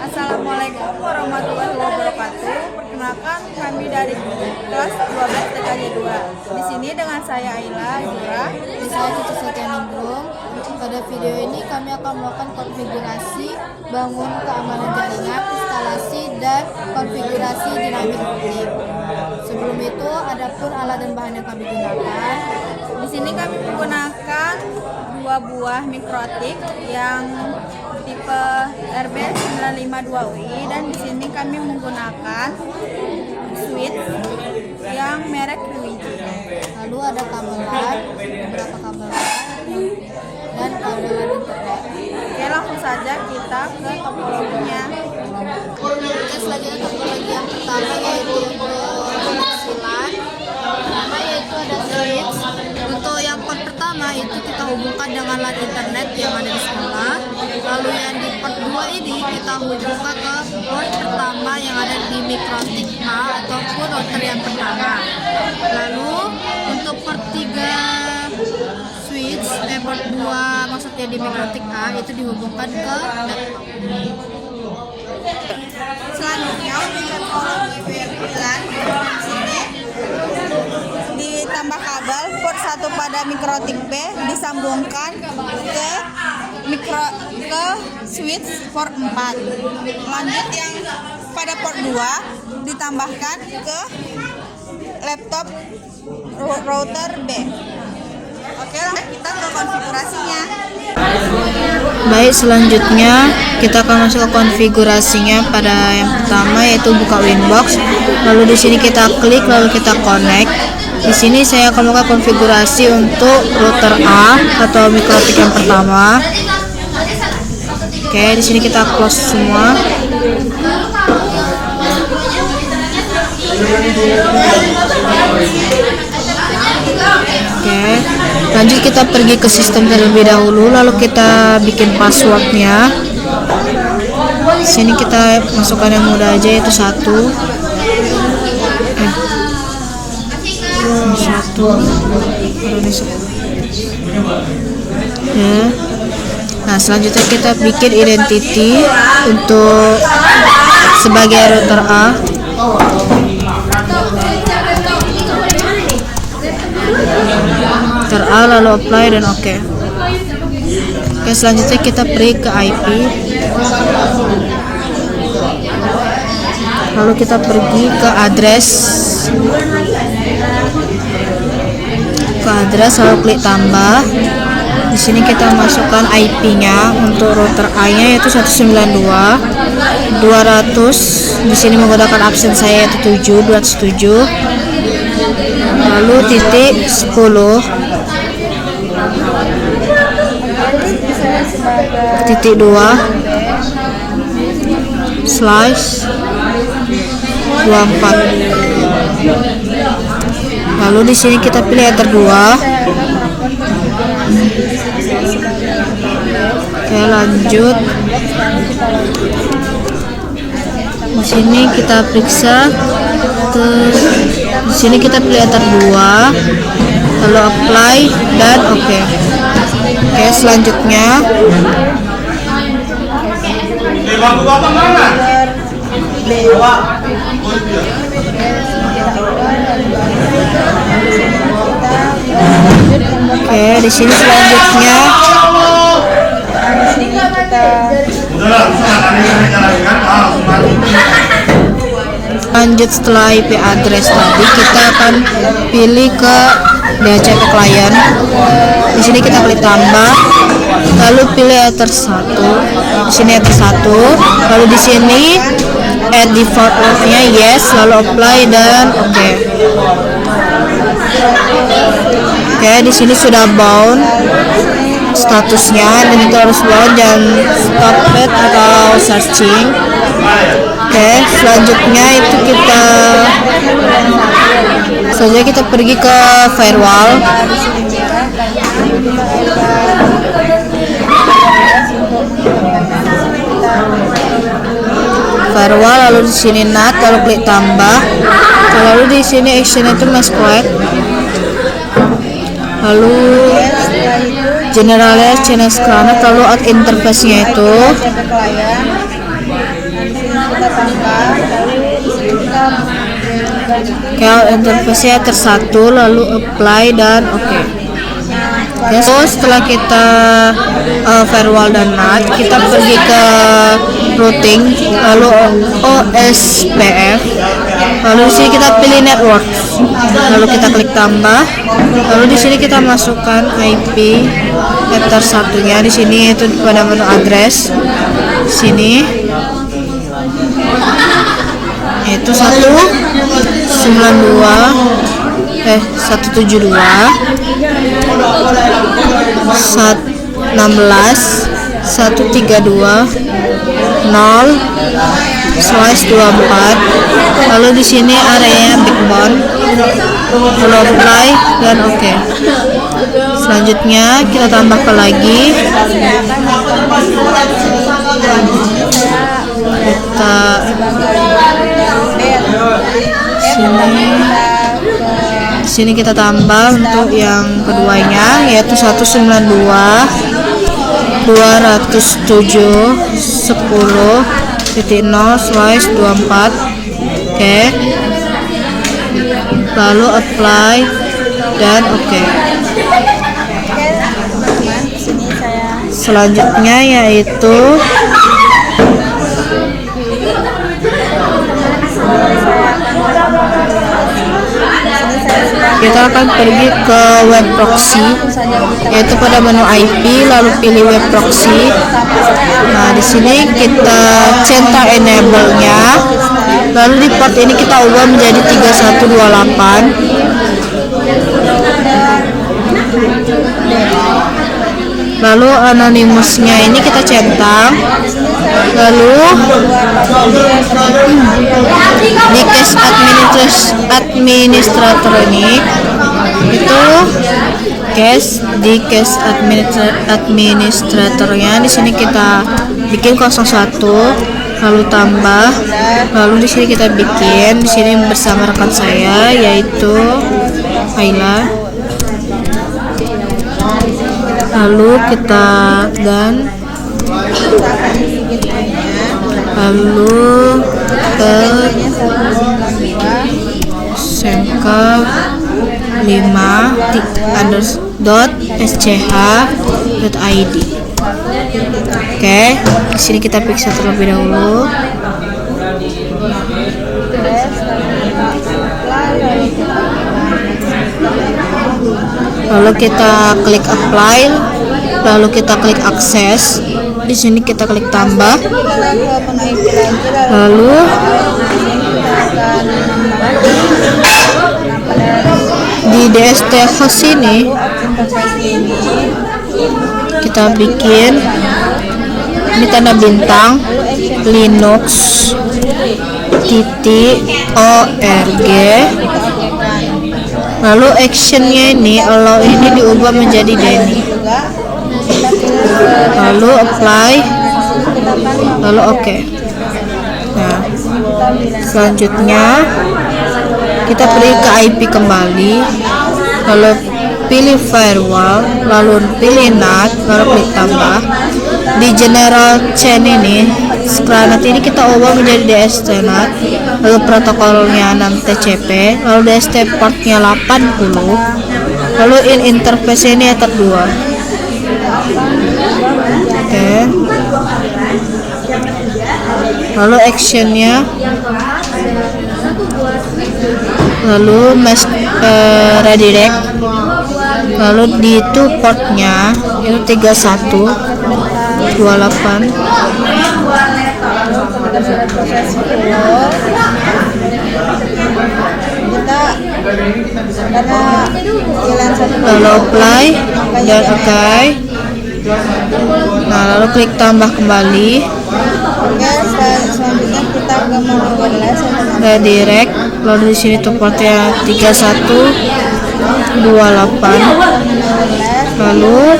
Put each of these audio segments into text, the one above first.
Assalamualaikum warahmatullahi wabarakatuh. Perkenalkan kami dari kelas 12 TKJ 2. Di sini dengan saya Aila Zura. Di saya Cici Setianingrum. Pada video ini kami akan melakukan konfigurasi bangun keamanan jaringan, instalasi dan konfigurasi dinamik link. Sebelum itu, adapun alat dan bahan yang kami gunakan. Di sini kami menggunakan 2 buah mikrotik yang tipe RB952UI, dan di sini kami menggunakan switch yang merek Luigi. Lalu ada kabelan, beberapa kabelan dan kabelan internet. Oke, langsung saja kita ke topologinya. Oke, selanjutnya topologi yang pertama yaitu penghasilan. Pertama yaitu ada switch. Untuk yang port pertama itu kita hubungkan dengan LAN internet yang ada di sekolah. Lalu yang di port 2 ini kita hubungkan ke port pertama yang ada di mikrotik A ataupun router yang pertama. Lalu untuk port 3 switch, port 2 maksudnya di mikrotik A itu dihubungkan ke laptop. Selanjutnya untuk topologi WLAN, di sini ditambah kabel port 1 pada mikrotik B disambungkan ke switch port 4. Lanjut yang pada port 2 ditambahkan ke laptop router B. Oke, kita ke konfigurasinya. Baik, selanjutnya kita akan masuk ke konfigurasinya. Pada yang pertama yaitu buka Winbox. Lalu di sini kita klik, lalu kita connect. Di sini saya akan melakukan konfigurasi untuk router A atau mikrotik yang pertama. Oke, di sini kita close semua. Oke, lanjut kita pergi ke sistem terlebih dahulu, lalu kita bikin passwordnya. Di sini kita masukkan yang mudah aja, yaitu 1. Ya. Nah, selanjutnya kita bikin identity untuk sebagai router A. Router A, lalu apply dan oke. Oke, selanjutnya kita pergi ke IP. Lalu kita pergi ke address. Lalu klik tambah. Di sini kita masukkan IP-nya untuk router A-nya yaitu 192.200. Di sini menggunakan absen saya yaitu 207. Lalu titik 10. Titik 2 slash 24. Lalu di sini kita pilih enter 2. Oke, lanjut. Di sini kita periksa di sini kita pilih enter 2, lalu apply dan oke. Oke, selanjutnya oke, di sini selanjutnya lanjut. Setelah IP address tadi kita akan pilih ke DHCP client. Di sini kita klik tambah, lalu pilih ether 1. Di sini ether 1, lalu di sini add default auth-nya yes, lalu apply dan oke. Oke, di sini sudah bound statusnya, dan itu harus bound dan stop it atau searching. Oke, selanjutnya itu kita pergi ke firewall. Firewall, lalu di sini NAT, lalu klik tambah, lalu di sini action itu masquerade, lalu generalize channel screener, lalu out interface-nya itu kita tambah, lalu di sini kita Kalau interface-nya tersatu, lalu apply dan oke. So setelah kita firewall dan NAT, kita pergi ke routing, lalu OSPF, lalu di sini kita pilih network, lalu kita klik tambah, lalu di sini kita masukkan IP header satunya di sini, yaitu pada menu address di sini, yaitu 172 132.0/24, lalu di sini areanya backbone, lalu apply dan oke. Selanjutnya kita tambahkan lagi, kita sini kita tambah untuk yang keduanya, yaitu 192.107.10.0/24. Oke. Lalu apply dan oke. Selanjutnya yaitu kita akan pergi ke web proxy, yaitu pada menu IP, lalu pilih web proxy. Nah, di sini kita centang enable-nya, lalu di port ini kita ubah menjadi 3128. Lalu anonimusnya ini kita centang, lalu di case administrator ini itu case administratornya di sini kita bikin 01, lalu tambah, lalu di sini kita bikin di sini bersama rekan saya yaitu Ayla, lalu kita dan lalu ke semka 5.sch.id. Oke, di sini kita periksa terlebih dahulu. Lalu kita klik apply, lalu kita klik akses. Di sini kita klik tambah, lalu di DST host ini kita bikin ini tanda bintang linux.org, lalu actionnya ini allow ini diubah menjadi Denny, lalu apply, lalu oke. Nah, selanjutnya kita pergi ke IP kembali, lalu pilih firewall, lalu pilih NAT, lalu klik tambah. Di general chain ini, NAT ini kita ubah menjadi DST NAT, lalu protokolnya 6TCP, lalu DST portnya 80, lalu in interface ini ether 2. Oke. Lalu actionnya, lalu redirect, lalu di itu portnya itu 3128. Lalu apply dan oke. Nah, lalu klik tambah kembali. Selanjutnya kita ke menu wireless, Redirect, lalu di sini tuh portnya 3128. Lalu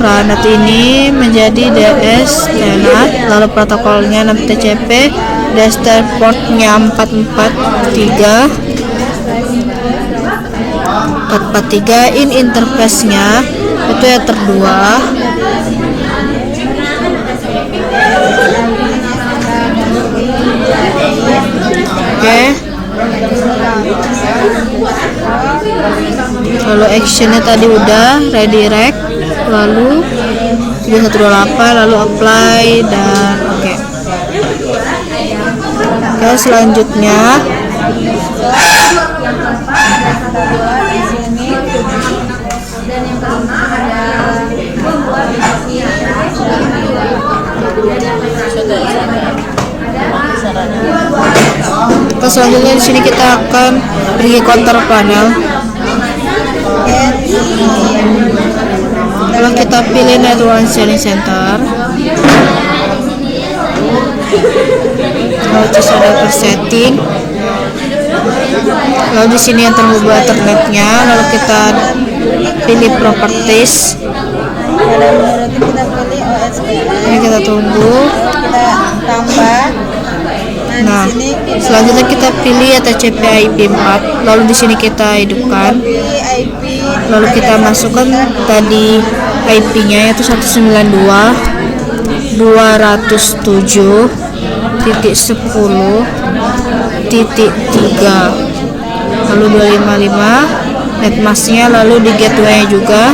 NAT ini menjadi DS NAT, lalu protokolnya 6TCP, DST portnya 443, in interface-nya itu ether 2. actionnya tadi udah redirect, lalu 3128, lalu apply dan oke. Oke, selanjutnya di sini dan yang kelima selanjutnya di sini kita akan pergi counter panel. Lalu kita pilih network sharing center. Lalu terus ada setting. Lalu di sini yang terhubung internetnya. Lalu kita pilih properties. kita pilih OSPF. Ini kita tunggu. Kita tambah. Nah, selanjutnya kita pilih TCP IP 4. Lalu di sini kita hidupkan. IP Lalu kita masukkan tadi IP-nya yaitu 192.110.3. Lalu 255 netmasknya, lalu di gateway juga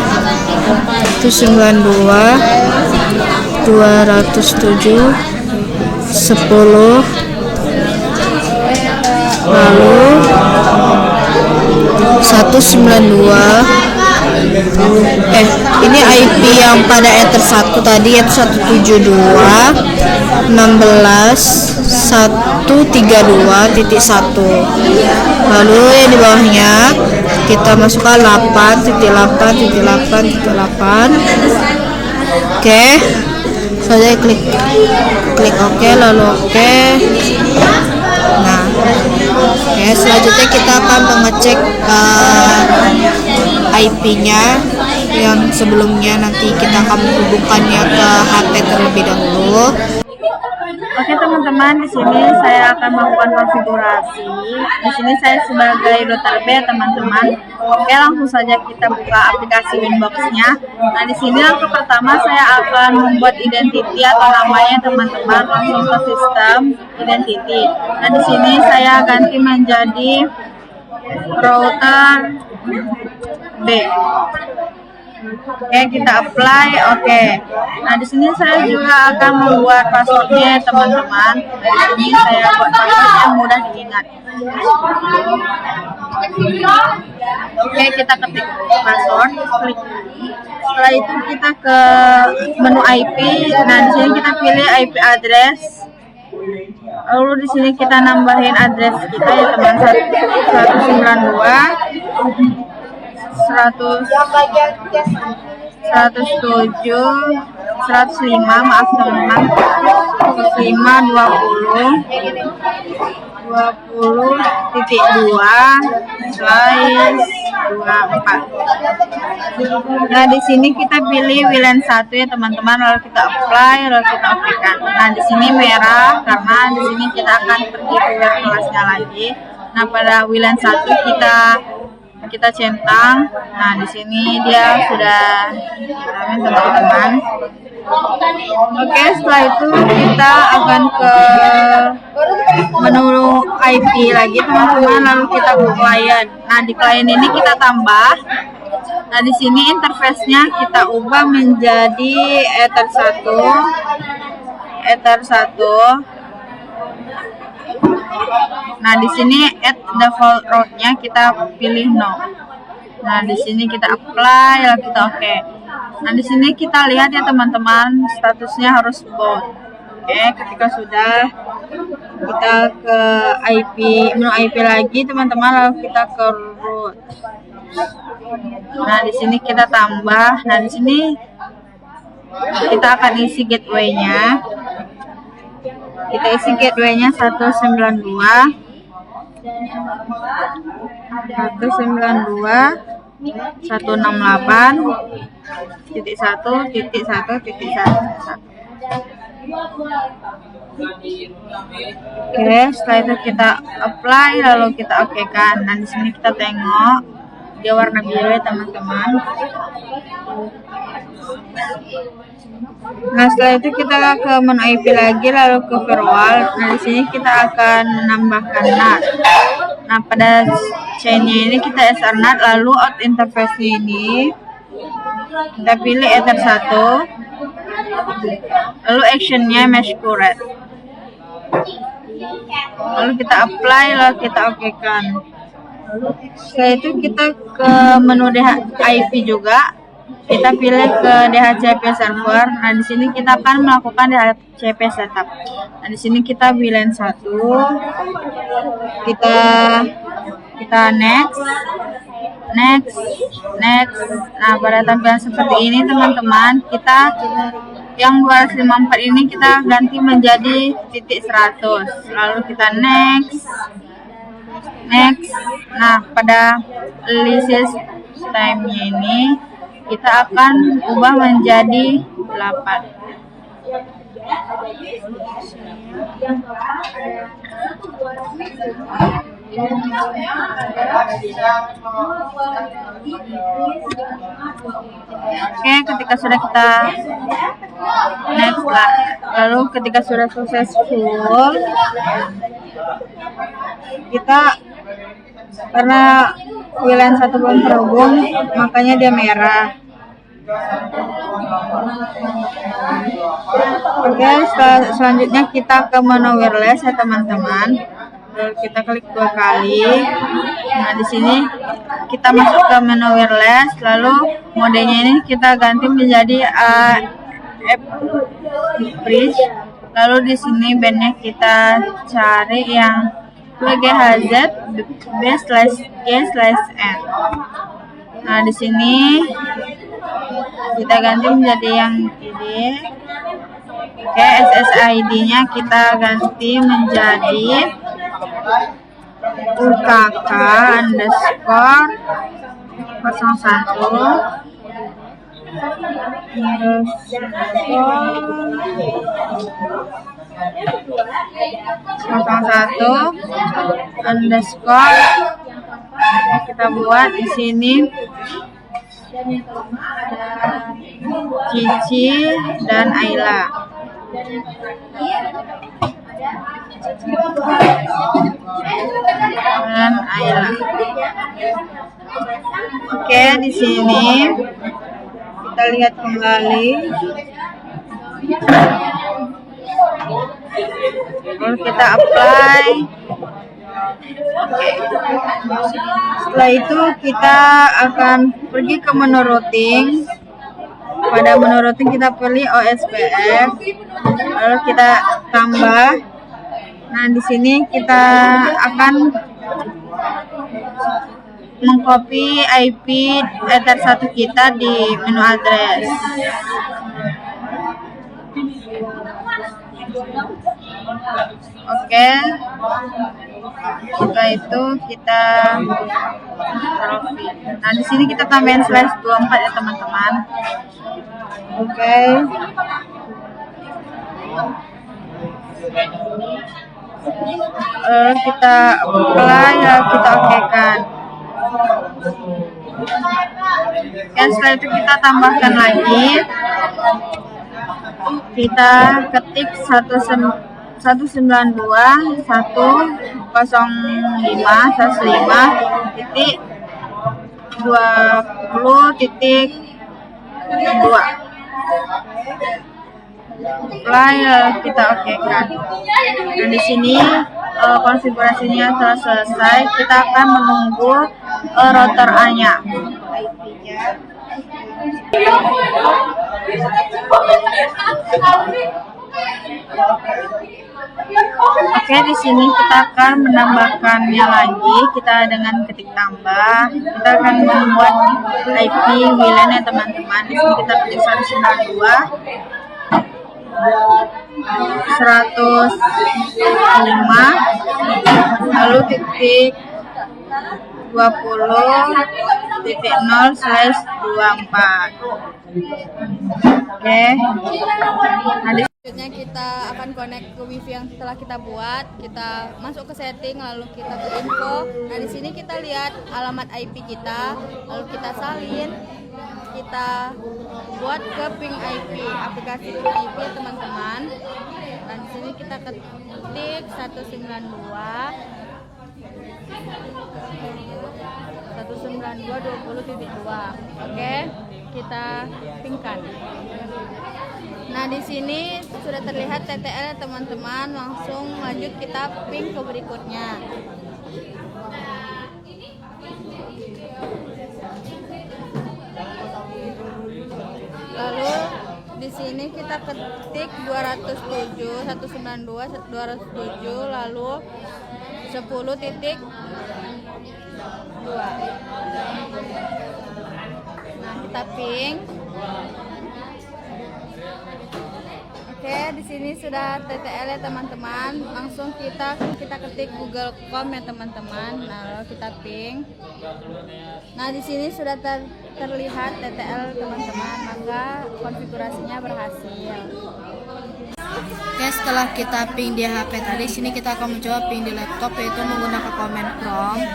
itu 92.207.10, lalu 192. Ini IP yang pada ether 1 tadi yaitu 172.16.132.1. Lalu yang di bawahnya kita masukkan 8.8.8.8. Oke, saya klik oke, lalu oke. Nah, oke, selanjutnya kita akan mengecek IP-nya yang sebelumnya, nanti kita akan menghubungkannya ke HP terlebih dahulu. Oke teman-teman, di sini saya akan melakukan konfigurasi. Di sini saya sebagai router B teman-teman. Oke, langsung saja kita buka aplikasi Winbox-nya. Nah, di sini langkah pertama saya akan membuat identity atau namanya teman-teman, langsung ke sistem identity. Nah, di sini saya ganti menjadi router B. Oke, kita apply. Oke. Nah, di sini saya juga akan membuat passwordnya teman-teman. Nah, di sini saya buat password yang mudah diingat. Oke, kita ketik password, klik. Setelah itu kita ke menu IP. Nah, di sini kita pilih IP address. Lalu di sini kita nambahin address kita ya teman, 192 107.105, maaf teman-teman, 105.20.20.2/24. Nah, di sini kita pilih WLAN 1 ya teman-teman, lalu kita apply, lalu kita oke kan. Nah, di sini merah karena di sini kita akan pergi ke WLAN kelasnya lagi. Nah, pada WLAN 1 kita centang. Nah, di sini dia sudah teman-teman. Oke, setelah itu kita akan ke menu IP lagi teman-teman, lalu kita ke client. Nah, di client ini kita tambah. Nah, di sini interface-nya kita ubah menjadi ether 1. Nah, di sini add default route-nya kita pilih no. Nah, di sini kita apply, lalu kita oke. Nah, di sini kita lihat ya teman-teman, statusnya harus bold. Oke, ketika sudah, kita ke menu IP lagi teman-teman, lalu kita ke root. Nah, di sini kita tambah. Nah, di sini kita akan isi gateway-nya. Kita isi gateway-nya 192.168.1.1.1.1. Oke, setelah itu kita apply, lalu kita oke kan. Nah, di sini kita tengok dia warna biru ya teman-teman. Nah, setelah itu kita ke menu IP lagi, lalu ke firewall. Nah, di sini kita akan menambahkan NAT. Nah, pada chainnya ini kita Ethernet, lalu out interface ini kita pilih Ether 1, lalu actionnya mesh current, lalu kita apply, lalu kita oke kan. Setelah itu kita ke menu IP juga, kita pilih ke DHCP server. Nah, di sini kita akan melakukan DHCP setup. Nah, di sini kita VLAN 1, kita next. Nah, pada tampilan seperti ini teman-teman, kita yang 254 ini kita ganti menjadi titik 100, lalu kita next. Nah, pada release time-nya ini kita akan ubah menjadi 8. Oke, ketika sudah kita next lah, lalu ketika sudah successful, kita karena VLAN 1 belum terhubung, makanya dia merah. Oke, selanjutnya kita ke menu wireless ya teman-teman. Lalu kita klik 2 kali. Nah, di sini kita masuk ke menu wireless, lalu modenya ini kita ganti menjadi F-Bridge. Lalu di sini bandnya kita cari yang WGHZ B/G/N. Nah, di sini kita ganti menjadi yang ini. Oke, SSID-nya kita ganti menjadi UKK underscore 01 underscore kita buat di sini Cici dan Ayla. Oke, di sini kita lihat kembali. Lalu kita apply. Setelah itu kita akan pergi ke menu routing. Pada menu routing kita pilih OSPF, lalu kita tambah. Nah, di sini kita akan mengcopy IP Ether 1 kita di menu address. Oke. Setelah itu kita taruh. Nah, di sini kita tambahin /24 ya teman-teman. Oke. Lalu kita apply, ya kita okekan. Dan setelah itu kita tambahkan lagi. Kita ketik 192.105.20.2. Apply, kita okekan. Dan di sini konfigurasinya telah selesai. Kita akan menunggu router A-nya. Oke, di sini kita akan menambahkannya lagi. Kita dengan ketik tambah, kita akan membuat IP WLAN ya teman-teman. Di sini kita ketik 192.105, lalu titik 20.0/24. Oke. Nah, selanjutnya kita akan connect ke wifi yang telah kita buat. Kita masuk ke setting, lalu kita ke info. Nah, di sini kita lihat alamat IP kita, lalu kita salin. Kita buat ke ping IP, aplikasi ping IP teman-teman. Dan di sini kita ketik 192. 192.20.2. Oke, kita pingkan. Nah, di sini sudah terlihat TTL ya teman-teman. Langsung lanjut kita ping ke berikutnya. Lalu di sini kita ketik 207, 192, 207, lalu 10.2. Nah, kita ping. Oke, di sini sudah TTL ya teman-teman. Langsung kita ketik Google Chrome ya teman-teman. Nah, lalu kita ping. Nah, di sini sudah terlihat TTL teman-teman, maka konfigurasinya berhasil. Oke, setelah kita ping di HP tadi, sini kita akan mencoba ping di laptop, yaitu menggunakan Command Prompt.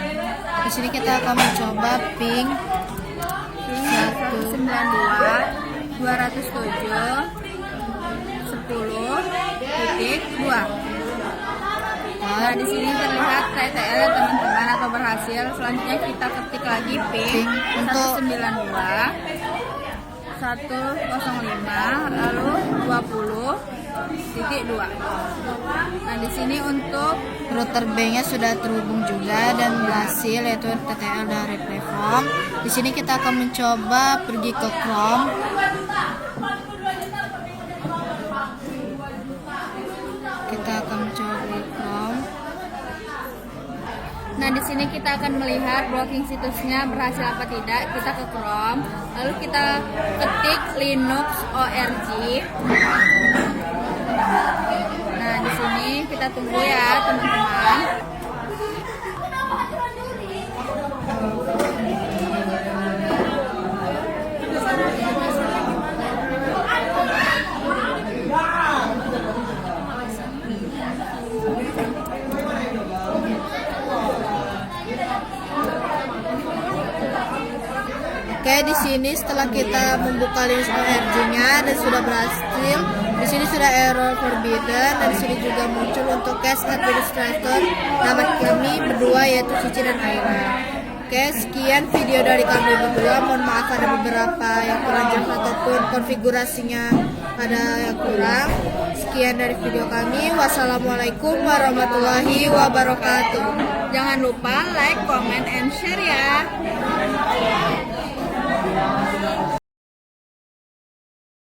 Di sini kita akan mencoba ping 192, 207, 10.2. Nah, di sini terlihat TTL ya teman-teman atau berhasil. Selanjutnya kita ketik lagi ping untuk 192, 105, lalu 20.2. Nah, di sini untuk router B-nya sudah terhubung juga dan berhasil, yaitu TTL dari platform. Di sini kita akan mencoba pergi ke Chrome. Kita akan mencoba di Chrome. Nah, di sini kita akan melihat browsing situsnya berhasil apa tidak. Kita ke Chrome, lalu kita ketik Linux org. Nah, di sini kita tunggu ya teman-teman. Oke, di sini setelah kita membuka Linux org-nya dan sudah berhasil, di sini sudah error forbidden dan di sini juga muncul untuk case administrator nama kami berdua, yaitu Cici dan Aira. Oke, sekian video dari kami berdua. Mohon maaf ada beberapa yang kurang jelas ataupun konfigurasinya ada yang kurang. Sekian dari video kami. Wassalamualaikum warahmatullahi wabarakatuh. Jangan lupa like, comment, and share ya.